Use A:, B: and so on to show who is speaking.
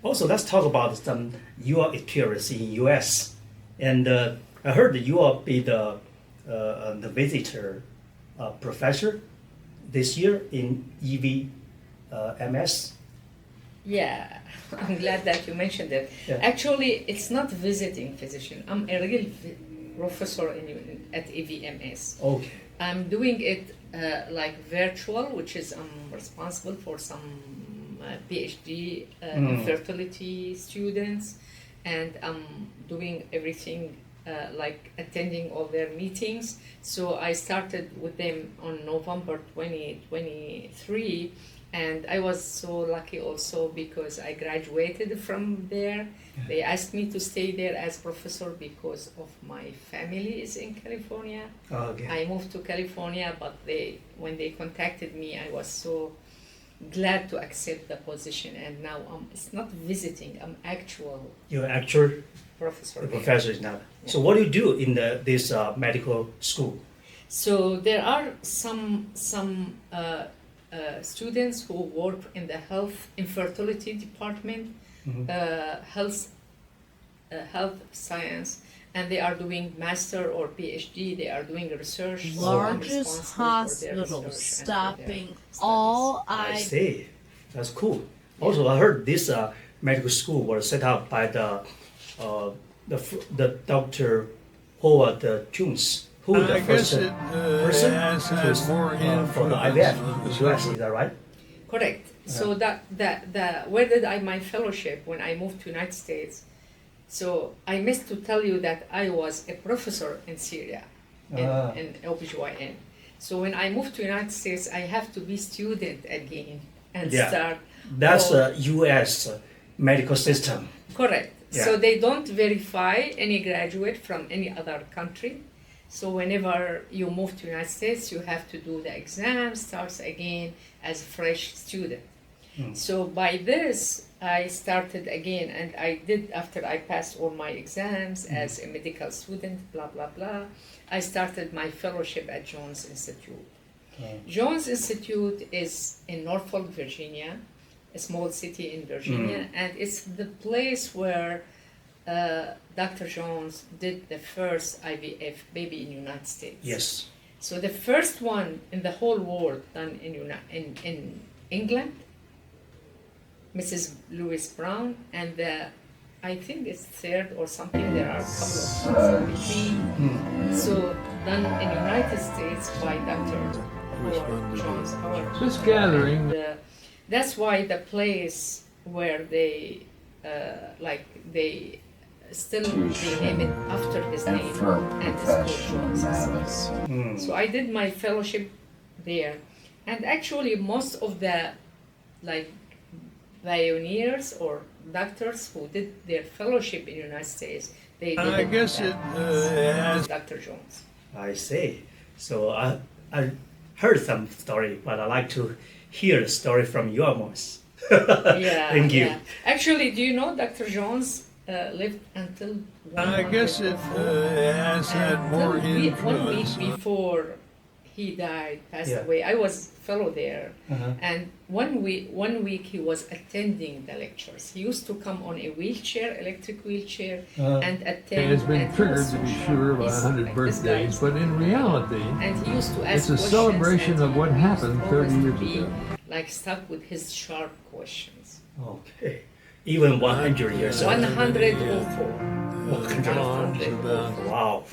A: Also, let's talk about some your experience in U.S. And I heard that you will be the visitor professor this year in EVMS.
B: Yeah, I'm glad that you mentioned it.
A: Yeah.
B: Actually, it's not visiting physician. I'm a real professor at EVMS.
A: Okay.
B: I'm doing it like virtual, which is I'm responsible for some PhD infertility students, and I'm doing everything like attending all their meetings. So I started with them on November 2023, and I was so lucky also because I graduated from there.
A: Yeah.
B: They asked me to stay there as professor because of my family is in California.
A: Okay.
B: I moved to California, but when they contacted me, I was so glad to accept the position. And now it's not visiting; I'm actual
A: You're actual
B: professor.
A: professor now. So what do you do in this medical school?
B: So there are some students who work in the health infertility department, health science, and they are doing master or PhD. They are doing research. So I'm
C: Largest
B: responsible for their
C: hospital
B: research and for their
C: stopping
B: studies.
C: all
A: I see. That's cool. Also, I heard this medical school was set up by the Dr. Howard Jones, who the first person for the IVF in the US. Is that right?
B: Correct. So where did I my fellowship when I moved to United States? So I missed to tell you that I was a professor in Syria in OBGYN. So when I moved to United States, I have to be student again and start.
A: That's the U.S. medical system.
B: Correct.
A: Yeah.
B: So they don't verify any graduate from any other country. So whenever you move to United States, you have to do the exam, starts again as a fresh student. So by this, I started again, and I did after I passed all my exams as a medical student, blah, blah, blah. I started my fellowship at Jones Institute. Jones Institute is in Norfolk, Virginia, a small city in Virginia, and it's the place where Dr. Jones did the first IVF baby in the United States.
A: Yes.
B: So the first one in the whole world done in England, Mrs. Louise Brown, and I think it's third or something. There are a couple of months in between. So done in the United States by Dr. Howard Jones.
D: Just gathering.
B: And, that's why the place where they still they name it after his name, and it's called Jones. So I did my fellowship there, and actually most of the pioneers or doctors who did their fellowship in the United States, they did
D: I guess it has.
B: Dr. Jones.
A: I see. So I heard some story, but I like to hear the story from your mouth.
B: Yeah.
A: Thank you.
B: Yeah. Actually, do you know Dr. Jones lived until 100?
D: I guess it has had more
B: 1 week
D: influence.
B: before he died, passed
A: Yeah.
B: away. I was fellow there,
A: Uh-huh.
B: and 1 week he was attending the lectures. He used to come on a wheelchair, electric wheelchair, and attend.
D: It has been
B: and he
D: triggered,
B: was
D: to be
B: so
D: sure,
B: sharp.
D: by
B: He's
D: 100
B: like this guy.
D: birthdays, but in reality,
B: And he used to ask
D: it's a
B: questions,
D: celebration
B: and
D: of what
B: he used
D: happened
B: always
D: 30
B: to
D: years
B: be,
D: ago.
B: like stuck with his sharp questions.
A: Okay. Even 100 years old.
B: 104.
A: 104. Wow.